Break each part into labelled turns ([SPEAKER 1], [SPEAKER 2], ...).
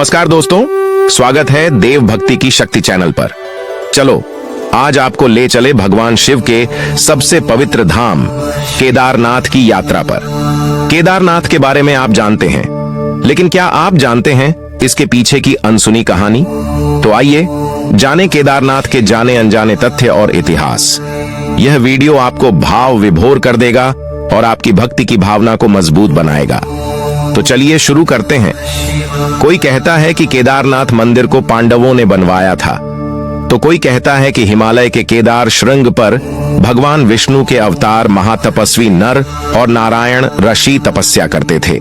[SPEAKER 1] नमस्कार दोस्तों, स्वागत है देव भक्ति की शक्ति चैनल पर। चलो आज आपको ले चले भगवान शिव के सबसे पवित्र धाम केदारनाथ की यात्रा पर। केदारनाथ के बारे में आप जानते हैं, लेकिन क्या आप जानते हैं इसके पीछे की अनसुनी कहानी? तो आइए जाने केदारनाथ के जाने अनजाने तथ्य और इतिहास। यह वीडियो आपको भाव विभोर कर देगा और आपकी भक्ति की भावना को मजबूत बनाएगा। तो चलिए शुरू करते हैं। कोई कहता है कि केदारनाथ मंदिर को पांडवों ने बनवाया था, तो कोई कहता है कि हिमालय के केदार श्रृंग पर भगवान विष्णु के अवतार महातपस्वी नर और नारायण ऋषि तपस्या करते थे।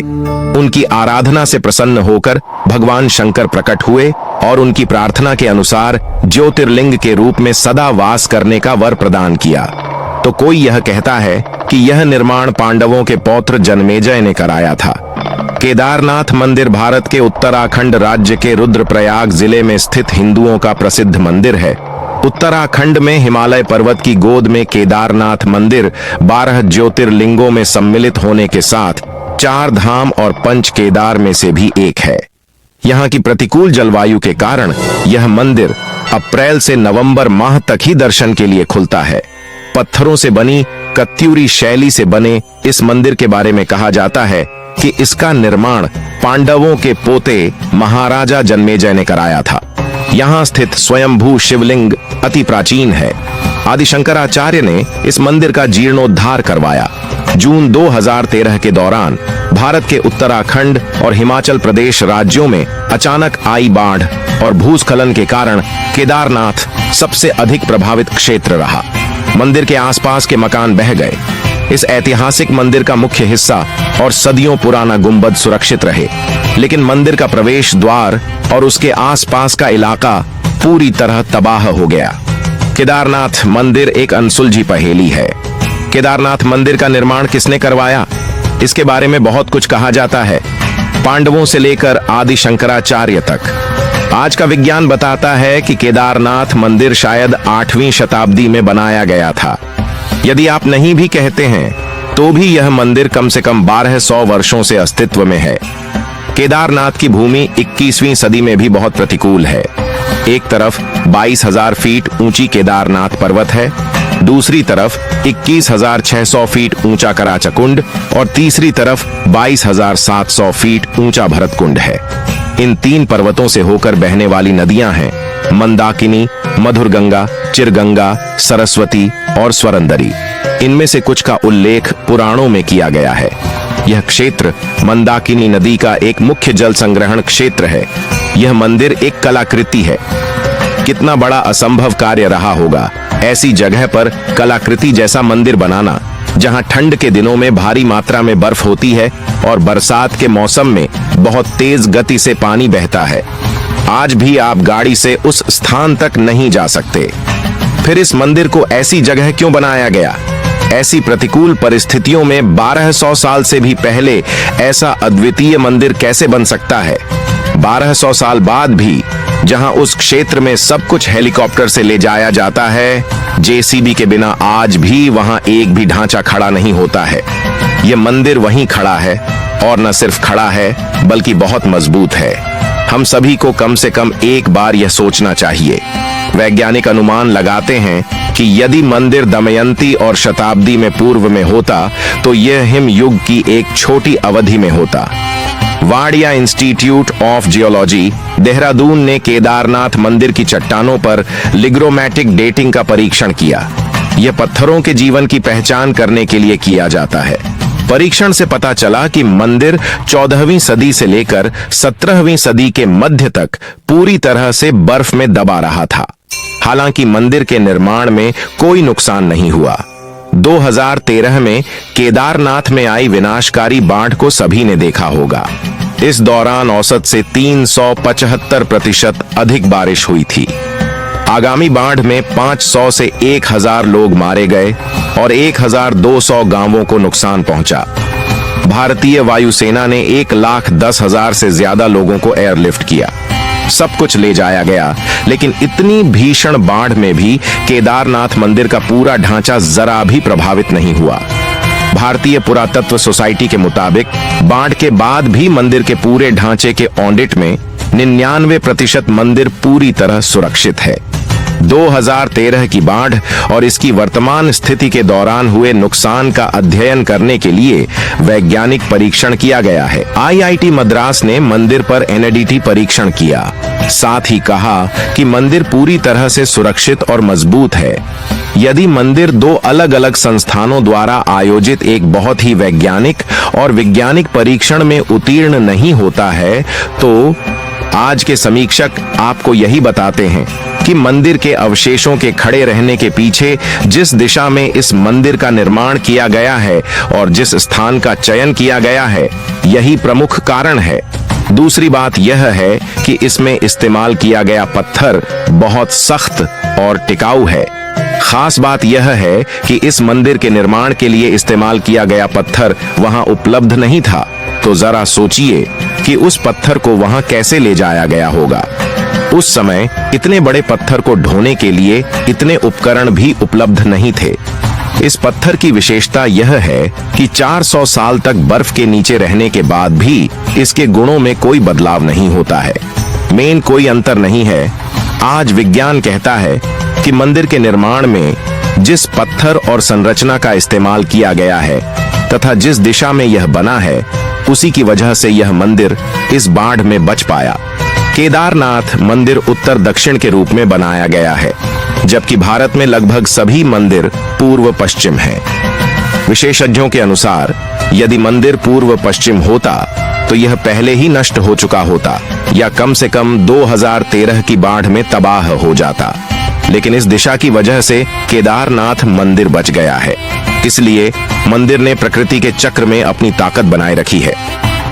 [SPEAKER 1] उनकी आराधना से प्रसन्न होकर भगवान शंकर प्रकट हुए और उनकी प्रार्थना के अनुसार ज्योतिर्लिंग के रूप में सदा वास करने का वर प्रदान किया। तो कोई यह कहता है कि यह निर्माण पांडवों के पौत्र जन्मेजय ने कराया था। केदारनाथ मंदिर भारत के उत्तराखंड राज्य के रुद्रप्रयाग जिले में स्थित हिंदुओं का प्रसिद्ध मंदिर है। उत्तराखंड में हिमालय पर्वत की गोद में केदारनाथ मंदिर 12 ज्योतिर्लिंगों में सम्मिलित होने के साथ 4 धाम और 5 केदार में से भी एक है। यहाँ की प्रतिकूल जलवायु के कारण यह मंदिर अप्रैल से नवंबर माह तक ही दर्शन के लिए खुलता है। पत्थरों से बनी कत्यूरी शैली से बने इस मंदिर के बारे में कहा जाता है कि इसका निर्माण पांडवों के पोते महाराजा जन्मेजय ने कराया था। यहाँ स्थित स्वयंभू शिवलिंग अति प्राचीन है। आदि शंकराचार्य ने इस मंदिर का जीर्णोद्धार करवाया। जून 2013 के दौरान भारत के उत्तराखंड और हिमाचल प्रदेश राज्यों में अचानक आई बाढ़ और भूस्खलन के कारण केदारनाथ सबसे अधिक प्रभावित क्षेत्र रहा। मंदिर के आसपास के मकान बह गए। इस ऐतिहासिक मंदिर का मुख्य हिस्सा और सदियों पुराना गुंबद सुरक्षित रहे, लेकिन मंदिर का प्रवेश द्वार और उसके आसपास का इलाका पूरी तरह तबाह हो गया। केदारनाथ मंदिर एक अनसुलझी पहेली है। केदारनाथ मंदिर का निर्माण किसने करवाया? इसके बारे में बहुत कुछ कहा जाता है, पांडवों से लेकर आदि शंकराचार्य तक। आज का विज्ञान बताता है कि केदारनाथ मंदिर शायद 8वीं शताब्दी में बनाया गया था। यदि आप नहीं भी कहते हैं तो भी यह मंदिर कम से कम 1200 वर्षों से अस्तित्व में है। केदारनाथ की भूमि 21वीं सदी में भी बहुत प्रतिकूल है। एक तरफ 22,000 फीट ऊंची केदारनाथ पर्वत है, दूसरी तरफ 21,600 फीट ऊंचा कराचकुंड और तीसरी तरफ 22,700 फीट ऊंचा भरतकुंड है। इन 3 पर्वतों से होकर बहने वाली नदियां हैं मंदाकिनी, मधुरगंगा, चिरगंगा, सरस्वती और स्वरंदरी। इनमें से कुछ का उल्लेख पुराणों में किया गया है। यह क्षेत्र मंदाकिनी नदी का एक मुख्य जल संग्रहण क्षेत्र है। यह मंदिर एक कलाकृति है। कितना बड़ा असंभव कार्य रहा होगा ऐसी जगह पर कलाकृति जैसा मंदिर बनाना, जहां ठंड के दिनों में भारी मात्रा में बर्फ होती है और बरसात के मौसम में बहुत तेज गति से पानी बहता है। आज भी आप गाड़ी से उस स्थान तक नहीं जा सकते। फिर इस मंदिर को ऐसी जगह क्यों बनाया गया? ऐसी प्रतिकूल परिस्थितियों में 1200 साल से भी पहले ऐसा अद्वितीय मंदिर कैसे बन सकता है? 1200 साल बाद भी जहां उस क्षेत्र में सब कुछ हेलीकॉप्टर से ले जाया जाता है, जेसीबी के बिना आज भी वहां एक भी ढांचा खड़ा नहीं होता है। यह मंदिर वहीं खड़ा है और न सिर्फ खड़ा है बल्कि बहुत मजबूत है। हम सभी को कम से कम एक बार यह सोचना चाहिए। वैज्ञानिक अनुमान लगाते हैं कि यदि मंदिर दमयंती और शताब्दी में पूर्व में होता तो यह हिम युग की एक छोटी अवधि में होता। Wadia institute of geology, Dehradun ने केदारनाथ मंदिर की चट्टानों पर लिग्रोमैटिक डेटिंग का परीक्षण किया। यह पत्थरों के जीवन की पहचान करने के लिए किया जाता है। परीक्षण से पता चला कि मंदिर 14वीं सदी से लेकर 17वीं सदी के मध्य तक पूरी तरह से बर्फ में दबा रहा था। हालांकि मंदिर के निर्माण में कोई नुकसान नहीं हुआ। 2013 में केदारनाथ में आई विनाशकारी बाढ़ को सभी ने देखा होगा। इस दौरान औसत से 375% अधिक बारिश हुई थी। आगामी बाढ़ में 500 से 1000 लोग मारे गए और 1200 गांवों को नुकसान पहुंचा। भारतीय वायुसेना ने 1,10,000 से ज्यादा लोगों को एयरलिफ्ट किया। सब कुछ ले जाया गया, लेकिन इतनी भीषण बाढ़ में भी केदारनाथ मंदिर का पूरा ढांचा जरा भी प्रभावित नहीं हुआ। भारतीय पुरातत्व सोसाइटी के मुताबिक बाढ़ के बाद भी मंदिर के पूरे ढांचे के ऑडिट में 99% मंदिर पूरी तरह सुरक्षित है। 2013 की बाढ़ और इसकी वर्तमान स्थिति के दौरान हुए नुकसान का अध्ययन करने के लिए वैज्ञानिक परीक्षण किया गया है। IIT मद्रास ने मंदिर पर NADT परीक्षण किया, साथ ही कहा कि मंदिर पूरी तरह से सुरक्षित और मजबूत है। यदि मंदिर दो अलग अलग संस्थानों द्वारा आयोजित एक बहुत ही वैज्ञानिक और वैज्ञानिक परीक्षण में उत्तीर्ण नहीं होता है, तो आज के समीक्षक आपको यही बताते हैं कि मंदिर के अवशेषों के खड़े रहने के पीछे जिस दिशा में इस मंदिर का निर्माण किया गया है और जिस स्थान का चयन किया गया है, यही प्रमुख कारण है। दूसरी बात यह है कि इसमें इस्तेमाल किया गया पत्थर बहुत सख्त और टिकाऊ है। खास बात यह है कि इस मंदिर के निर्माण के लिए इस्तेमाल किया गया पत्थर वहां उपलब्ध नहीं था, तो जरा सोचिए कि उस पत्थर को वहां कैसे ले जाया गया होगा। उस समय इतने बड़े पत्थर को ढोने के लिए इतने उपकरण भी उपलब्ध नहीं थे। इस पत्थर की विशेषता यह है कि 400 साल तक बर्फ के नीचे रहने के बाद भी इसके गुणों में कोई बदलाव नहीं होता है। मेन कोई अंतर नहीं है। आज विज्ञान कहता है कि मंदिर के निर्माण में जिस पत्थर और संरचना का इस्तेमाल किया गया है तथा जिस दिशा में यह बना है, उसी की वजह से यह मंदिर इस बाढ़ में बच पाया। केदारनाथ मंदिर उत्तर दक्षिण के रूप में बनाया गया है, जबकि भारत में लगभग सभी मंदिर पूर्व पश्चिम हैं। विशेषज्ञों के अनुसार यदि मंदिर पूर्व पश्चिम होता तो यह पहले ही नष्ट हो चुका होता या कम से कम 2013 की बाढ़ में तबाह हो जाता। लेकिन इस दिशा की वजह से केदारनाथ मंदिर बच गया है। इसलिए मंदिर ने प्रकृति के चक्र में अपनी ताकत बनाए रखी है।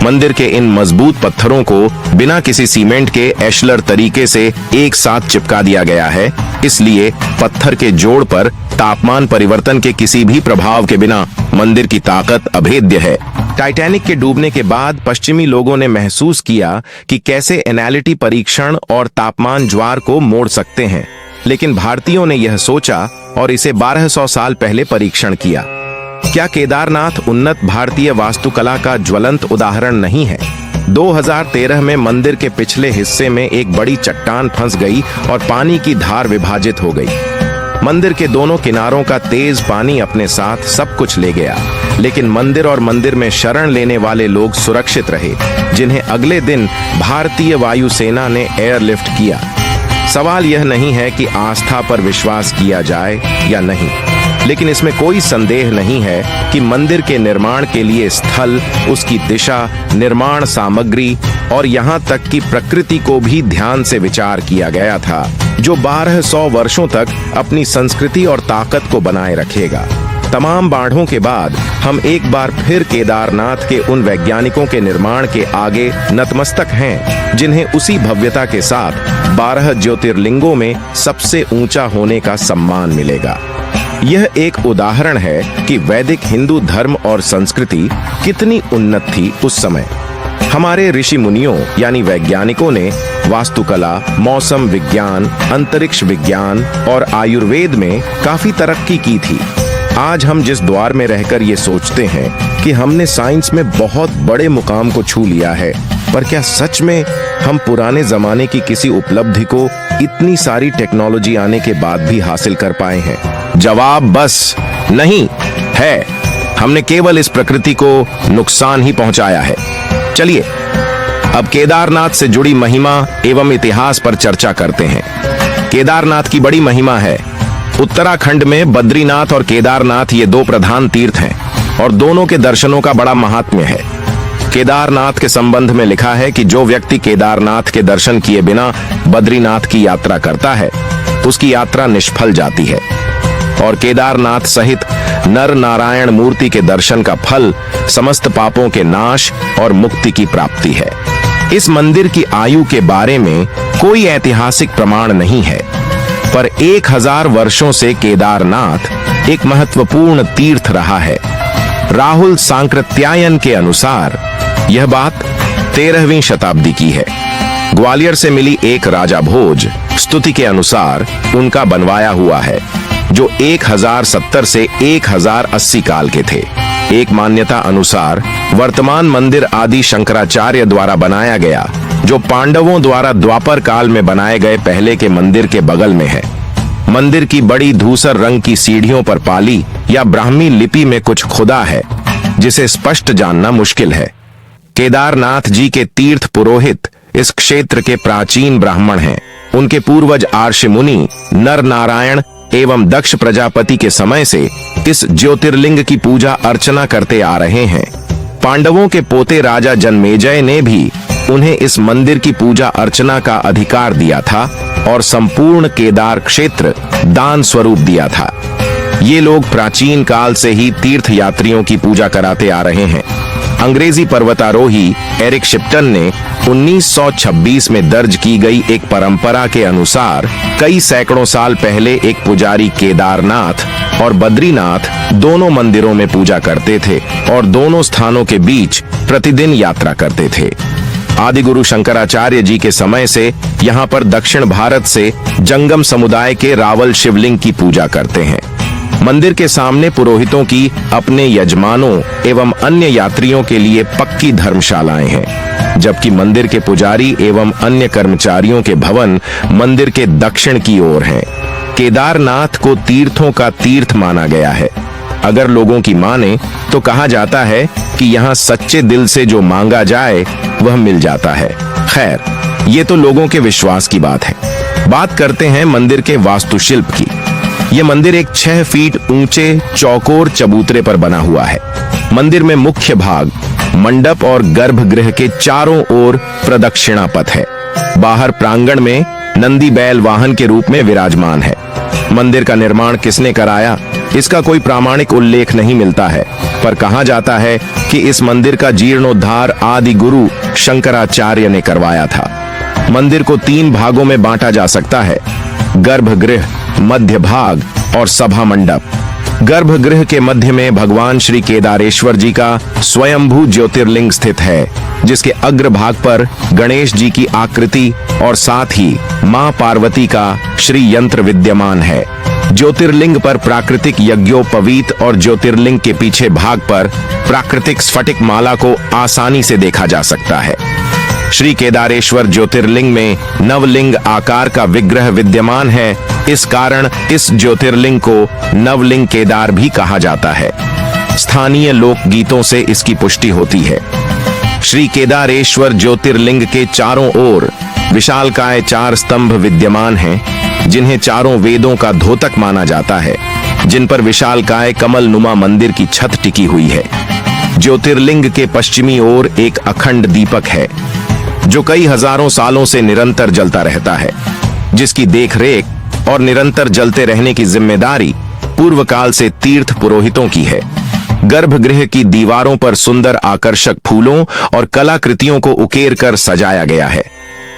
[SPEAKER 1] मंदिर के इन मजबूत पत्थरों को बिना किसी सीमेंट के एशलर तरीके से एक साथ चिपका दिया गया है। इसलिए पत्थर के जोड़ पर तापमान परिवर्तन के किसी भी प्रभाव के बिना मंदिर की ताकत अभेद्य है। टाइटैनिक के डूबने के बाद पश्चिमी लोगों ने महसूस किया कि कैसे NADT परीक्षण और तापमान ज्वार को मोड़ सकते हैं, लेकिन भारतीयों ने यह सोचा और इसे 1200 साल पहले परीक्षण किया। क्या केदारनाथ उन्नत भारतीय वास्तुकला का ज्वलंत उदाहरण नहीं है? 2013 में मंदिर के पिछले हिस्से में एक बड़ी चट्टान फंस गई और पानी की धार विभाजित हो गई। मंदिर के दोनों किनारों का तेज पानी अपने साथ सब कुछ ले गया, लेकिन मंदिर और मंदिर में शरण लेने वाले लोग सुरक्षित रहे, जिन्हें अगले दिन भारतीय वायुसेना ने एयरलिफ्ट किया। सवाल यह नहीं है कि आस्था पर विश्वास किया जाए या नहीं, लेकिन इसमें कोई संदेह नहीं है कि मंदिर के निर्माण के लिए स्थल, उसकी दिशा, निर्माण सामग्री और यहाँ तक कि प्रकृति को भी ध्यान से विचार किया गया था, जो 1200 वर्षों तक अपनी संस्कृति और ताकत को बनाए रखेगा। तमाम बाढ़ों के बाद हम एक बार फिर केदारनाथ के उन वैज्ञानिकों के निर्माण के आगे नतमस्तक हैं, जिन्हें उसी भव्यता के साथ 12 ज्योतिर्लिंगों में सबसे ऊंचा होने का सम्मान मिलेगा। यह एक उदाहरण है कि वैदिक हिंदू धर्म और संस्कृति कितनी उन्नत थी उस समय। हमारे ऋषि मुनियों यानी वैज्ञानिकों ने वास्तुकला, मौसम विज्ञान, अंतरिक्ष विज्ञान और आयुर्वेद में काफी तरक्की की थी। आज हम जिस द्वार में रहकर ये सोचते हैं कि हमने साइंस में बहुत बड़े मुकाम को छू लिया है, पर क्या सच में हम पुराने जमाने की किसी उपलब्धि को इतनी सारी टेक्नोलॉजी आने के बाद भी हासिल कर पाए हैं? जवाब बस नहीं है। हमने केवल इस प्रकृति को नुकसान ही पहुंचाया है। चलिए अब केदारनाथ से जुड़ी महिमा एवं इतिहास पर चर्चा करते हैं। केदारनाथ की बड़ी महिमा है। उत्तराखंड में बद्रीनाथ और केदारनाथ ये दो प्रधान तीर्थ हैं और दोनों के दर्शनों का बड़ा महात्म्य है। केदारनाथ के संबंध में लिखा है कि जो व्यक्ति केदारनाथ के दर्शन किए बिना बद्रीनाथ की यात्रा करता है, उसकी यात्रा निष्फल जाती है और केदारनाथ सहित नर नारायण मूर्ति के दर्शन का फल समस्त पापों के नाश और मुक्ति की प्राप्ति है। इस मंदिर की आयु के बारे में कोई ऐतिहासिक प्रमाण नहीं है, पर 1000 वर्षों से केदारनाथ एक महत्वपूर्ण तीर्थ रहा है। राहुल सांकृत्यायन के अनुसार यह बात 13वीं शताब्दी की है। ग्वालियर से मिली एक राजा भोज स्तुति के अनुसार उनका बनवाया हुआ है, जो 1070 से 1080 काल के थे। एक मान्यता अनुसार वर्तमान मंदिर आदि शंकराचार्य द्वारा बनाया गया जो पांडवों द्वारा द्वापर काल में बनाए गए पहले के मंदिर के बगल में है। मंदिर की बड़ी धूसर रंग की सीढ़ियों पर पाली या ब्राह्मी लिपि में कुछ खुदा है, जिसे स्पष्ट जानना मुश्किल है। केदारनाथ जी के तीर्थ पुरोहित इस क्षेत्र के प्राचीन ब्राह्मण हैं। उनके पूर्वज आर्षि मुनि नर नारायण एवं दक्ष प्रजापति के समय से इस ज्योतिर्लिंग की पूजा अर्चना करते आ रहे हैं। पांडवों के पोते राजा जन्मेजय ने भी उन्हें इस मंदिर की पूजा अर्चना का अधिकार दिया था और संपूर्ण केदार क्षेत्र दान स्वरूप दिया था। ये लोग प्राचीन काल से ही तीर्थ यात्रियों की पूजा कराते आ रहे हैं। अंग्रेजी पर्वतारोही एरिक शिप्टन ने 1926 में दर्ज की गई एक परंपरा के अनुसार कई सैकड़ों साल पहले एक पुजारी केदारनाथ और बद्रीनाथ दोनों मंदिरों में पूजा करते थे और दोनों स्थानों के बीच प्रतिदिन यात्रा करते थे। आदि गुरु शंकराचार्य जी के समय से यहाँ पर दक्षिण भारत से जंगम समुदाय के रावल शिवलिंग की पूजा करते हैं। मंदिर के सामने पुरोहितों की अपने यजमानों एवं अन्य यात्रियों के लिए पक्की धर्मशालाएं हैं, जबकि मंदिर के पुजारी एवं अन्य कर्मचारियों के भवन मंदिर के दक्षिण की ओर हैं। केदारनाथ को तीर्थों का तीर्थ माना गया है। अगर लोगों की माने तो कहा जाता है कि यहाँ सच्चे दिल से जो मांगा जाए वह मिल जाता है। खैर, ये तो लोगों के विश्वास की बात है। बात करते हैं मंदिर के वास्तुशिल्प की। यह मंदिर एक 6 फीट ऊंचे चौकोर चबूतरे पर बना हुआ है। मंदिर में मुख्य भाग मंडप और गर्भगृह के चारों ओर प्रदक्षिणा पथ है। बाहर प्रांगण में नंदी बैल वाहन के रूप में विराजमान है। मंदिर का निर्माण किसने कराया, इसका कोई प्रामाणिक उल्लेख नहीं मिलता है, पर कहा जाता है कि इस मंदिर का जीर्णोद्धार आदि गुरु शंकराचार्य ने करवाया था। मंदिर को 3 भागों में बांटा जा सकता है: गर्भगृह, मध्य भाग और सभा मंडप। गर्भगृह के मध्य में भगवान श्री केदारेश्वर जी का स्वयंभू ज्योतिर्लिंग स्थित है, जिसके अग्र भाग पर गणेश जी की आकृति और साथ ही मां पार्वती का श्री यंत्र विद्यमान है। ज्योतिर्लिंग पर प्राकृतिक यज्ञोपवीत और ज्योतिर्लिंग के पीछे भाग पर प्राकृतिक स्फटिक माला को आसानी से देखा जा सकता है। श्री केदारेश्वर ज्योतिर्लिंग में नवलिंग आकार का विग्रह विद्यमान है। इस कारण इस ज्योतिर्लिंग को नवलिंग केदार भी कहा जाता है। स्थानीय लोकगीतों से इसकी पुष्टि होती है। श्री केदारेश्वर ज्योतिर्लिंग के चारों ओर विशालकाय 4 स्तंभ विद्यमान हैं, जिन्हें चारों वेदों का द्योतक माना जाता है, जिन पर विशालकाय कमल नुमा मंदिर की छत टिकी हुई है। ज्योतिर्लिंग के पश्चिमी ओर एक अखंड दीपक है, जो कई हजारों सालों से निरंतर जलता रहता है, जिसकी देखरेख और निरंतर जलते रहने की जिम्मेदारी पूर्व काल से तीर्थ पुरोहितों की है। गर्भगृह की दीवारों पर सुंदर आकर्षक फूलों और कलाकृतियों को उकेर कर सजाया गया है।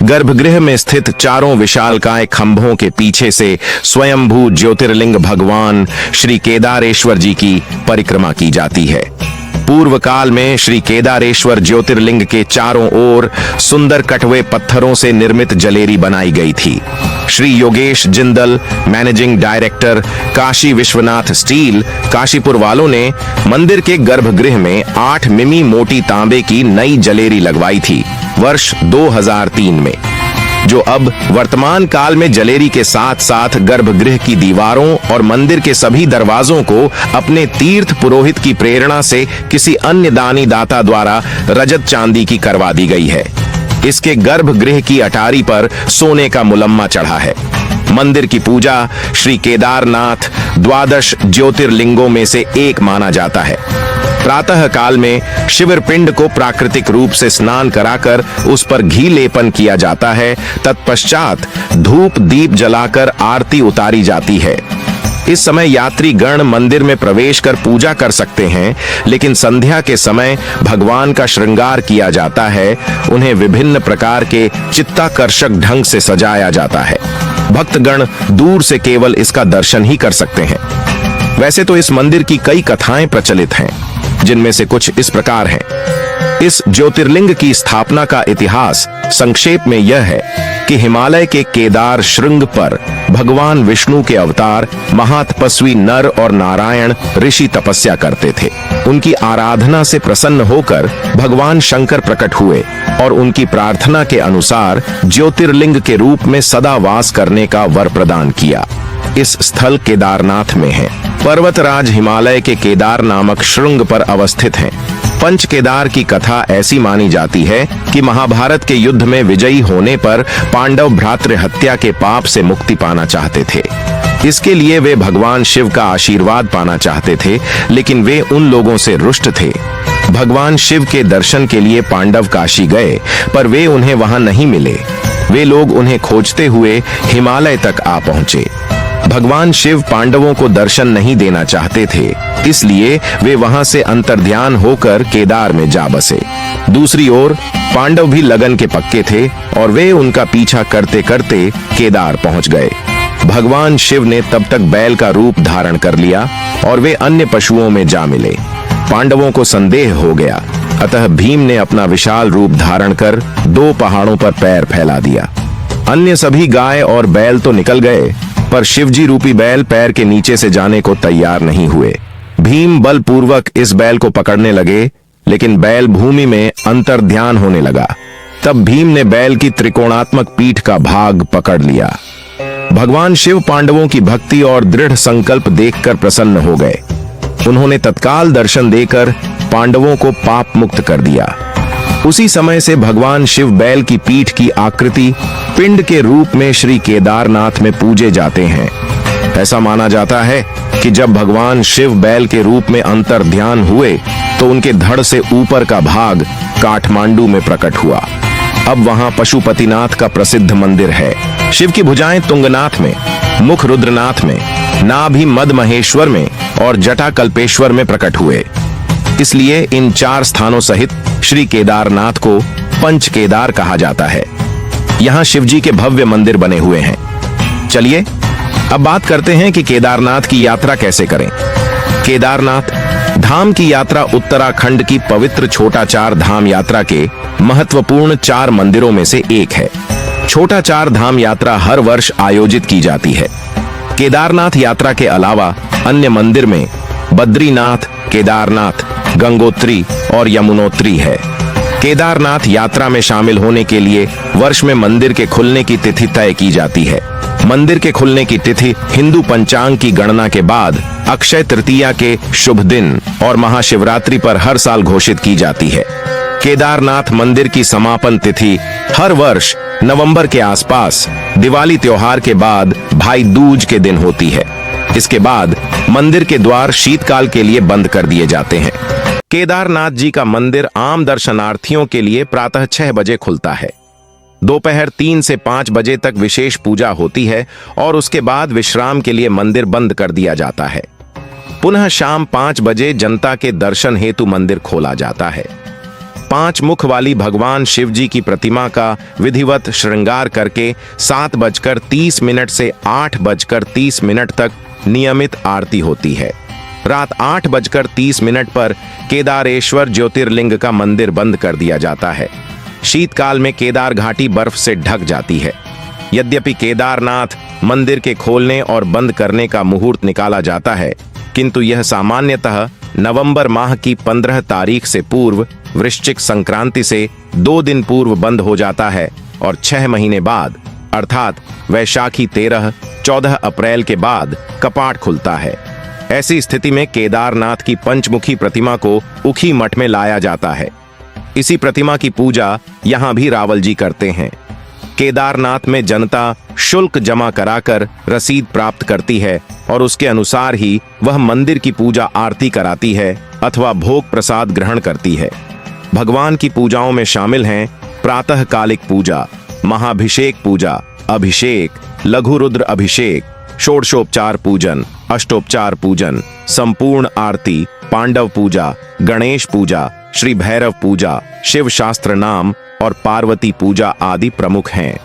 [SPEAKER 1] गर्भगृह में स्थित चारों विशालकाय खंभों के पीछे से स्वयंभू ज्योतिर्लिंग भगवान श्री केदारेश्वर जी की परिक्रमा की जाती है। पूर्व काल में श्री केदारेश्वर ज्योतिर्लिंग के चारों ओर सुंदर कटवे पत्थरों से निर्मित जलेरी बनाई गई थी। Shri Yogesh Jindal, managing director, Kashi Vishwanath steel, Kashipur वालों ने मंदिर के गर्भगृह में 8 मिमी मोटी तांबे की नई जलेरी लगवाई थी वर्ष 2003 में, जो अब वर्तमान काल में जलेरी के साथ साथ गर्भगृह की दीवारों और मंदिर के सभी दरवाजों को अपने तीर्थ पुरोहित की प्रेरणा से किसी अन्य दानी दाता द्वारा रजत चांदी की करवा दी गई है। इसके गर्भगृह की अटारी पर सोने का मुलम्मा चढ़ा है। मंदिर की पूजा श्री केदारनाथ 12 ज्योतिर्लिंगों में से एक माना जाता है। प्रातः काल में शिविर पिंड को प्राकृतिक रूप से स्नान कराकर उस पर घी लेपन किया जाता है। तत्पश्चात धूप दीप जलाकर आरती उतारी जाती है। इस समय यात्री गण मंदिर में प्रवेश कर पूजा कर सकते हैं, लेकिन संध्या के समय भगवान का श्रृंगार किया जाता है। उन्हें विभिन्न प्रकार के चित्ताकर्षक ढंग से सजाया जाता है। भक्तगण दूर से केवल इसका दर्शन ही कर सकते हैं। वैसे तो इस मंदिर की कई कथाएं प्रचलित हैं, जिनमें से कुछ इस प्रकार हैं। इस ज्योतिर्लिंग की स्थापना का इतिहास संक्षेप में यह है कि हिमालय के केदार श्रृंग पर भगवान विष्णु के अवतार महातपस्वी नर और नारायण ऋषि तपस्या करते थे। उनकी आराधना से प्रसन्न होकर भगवान शंकर प्रकट हुए और उनकी प्रार्थना के अनुसार ज्योतिर्लिंग के रूप में सदा वास करने का वर प्रदान किया। इस स्थल केदारनाथ में है। पर्वतराज हिमालय के केदार नामक श्रृंग पर अवस्थित हैं। पंच केदार की कथा ऐसी मानी जाती है कि महाभारत के युद्ध में विजयी होने पर पांडव भ्रातृ हत्या के पाप से मुक्ति पाना चाहते थे। इसके लिए वे भगवान शिव का आशीर्वाद पाना चाहते थे, लेकिन वे उन लोगों से रुष्ट थे। भगवान शिव के दर्शन के लिए पांडव काशी गए, पर वे उन्हें वहां नहीं मिले। वे लोग उन्हें खोजते हुए हिमालय तक आ पहुंचे। भगवान शिव पांडवों को दर्शन नहीं देना चाहते थे, इसलिए वे वहां से अंतर्ध्यान होकर केदार में जा बसे। दूसरी ओर पांडव भी लगन के पक्के थे और वे उनका पीछा करते करते केदार पहुंच गए। भगवान शिव ने तब तक बैल का रूप धारण कर लिया और वे अन्य पशुओं में जा मिले। पांडवों को संदेह हो गया, अतः भीम ने अपना विशाल रूप धारण कर 2 पहाड़ों पर पैर फैला दिया। अन्य सभी गाय और बैल तो निकल गए, पर शिवजी रूपी बैल पैर के नीचे से जाने को तैयार नहीं हुए। भीम बलपूर्वक इस बैल को पकड़ने लगे, लेकिन बैल भूमि में अंतर्ध्यान होने लगा। तब भीम ने बैल की त्रिकोणात्मक पीठ का भाग पकड़ लिया। भगवान शिव पांडवों की भक्ति और दृढ़ संकल्प देखकर प्रसन्न हो गए। उन्होंने तत्काल दर्शन देकर पांडवों को पाप मुक्त कर दिया। उसी समय से भगवान शिव बैल की पीठ की आकृति पिंड के रूप में श्री केदारनाथ में पूजे जाते हैं। ऐसा माना जाता है कि जब भगवान शिव बैल के रूप में अंतर्ध्यान हुए तो उनके धड़ से ऊपर का भाग काठमांडू में प्रकट हुआ। अब वहां पशुपतिनाथ का प्रसिद्ध मंदिर है। शिव की भुजाएं तुंगनाथ में, मुख रुद्रनाथ में, नाभि मद महेश्वर में और जटा कल्पेश्वर में प्रकट हुए। इसलिए इन 4 स्थानों सहित श्री केदारनाथ को पंच केदार कहा जाता है। यहाँ शिवजी के भव्य मंदिर बने हुए हैं। चलिए अब बात करते हैं कि केदारनाथ की यात्रा कैसे करें। केदारनाथ धाम की यात्रा उत्तराखंड की पवित्र छोटा चार धाम यात्रा के महत्वपूर्ण 4 मंदिरों में से एक है। छोटा चार धाम यात्रा हर वर्ष आयोजित की जाती है। केदारनाथ यात्रा के अलावा अन्य मंदिर में बद्रीनाथ, केदारनाथ, गंगोत्री और यमुनोत्री है। केदारनाथ यात्रा में शामिल होने के लिए वर्ष में मंदिर के खुलने की तिथि तय की जाती है। मंदिर के खुलने की तिथि हिंदू पंचांग की गणना के बाद अक्षय तृतीया के शुभ दिन और महाशिवरात्रि पर हर साल घोषित की जाती है। केदारनाथ मंदिर की समापन तिथि हर वर्ष नवंबर के आसपास दिवाली त्योहार के बाद भाई दूज के दिन होती है। इसके बाद मंदिर के द्वार शीतकाल के लिए बंद कर दिए जाते हैं। केदारनाथ जी का मंदिर आम दर्शनार्थियों के लिए प्रातः 6 बजे खुलता है। दोपहर 3 से 5 बजे तक विशेष पूजा होती है और उसके बाद विश्राम के लिए मंदिर बंद कर दिया जाता है। पुनः शाम 5 बजे जनता के दर्शन हेतु मंदिर खोला जाता है। 5 मुख वाली भगवान शिव जी की प्रतिमा का विधिवत श्रृंगार करके 7:30 से 8:30 तक नियमित आरती होती है। रात 8:30 पर केदारेश्वर ज्योतिर्लिंग का मंदिर बंद कर दिया जाता है। शीतकाल में केदार घाटी बर्फ से ढक जाती है। यद्यपि केदारनाथ मंदिर के खोलने और बंद करने का मुहूर्त निकाला जाता है, किंतु यह सामान्यतः नवंबर माह की 15 तारीख से पूर्व वृश्चिक संक्रांति से 2 दिन पूर्व बंद हो जाता है और 6 महीने बाद अर्थात वैशाखी 13-14 अप्रैल के बाद कपाट खुलता है। ऐसी स्थिति में केदारनाथ की पंचमुखी प्रतिमा को उखी मठ में लाया जाता है। इसी प्रतिमा की पूजा यहाँ भी रावल जी करते हैं। केदारनाथ में जनता शुल्क जमा कराकर रसीद प्राप्त करती है और उसके अनुसार ही वह मंदिर की पूजा आरती कराती है अथवा भोग प्रसाद ग्रहण करती है। भगवान की पूजाओं में शामिल हैं प्रातःकालिक पूजा, महाभिषेक पूजा, अभिषेक, लघु रुद्र अभिषेक, षोडशोपचार पूजन, अष्टोपचार पूजन, संपूर्ण आरती, पांडव पूजा, गणेश पूजा, श्री भैरव पूजा, शिव शास्त्र नाम और पार्वती पूजा आदि प्रमुख हैं।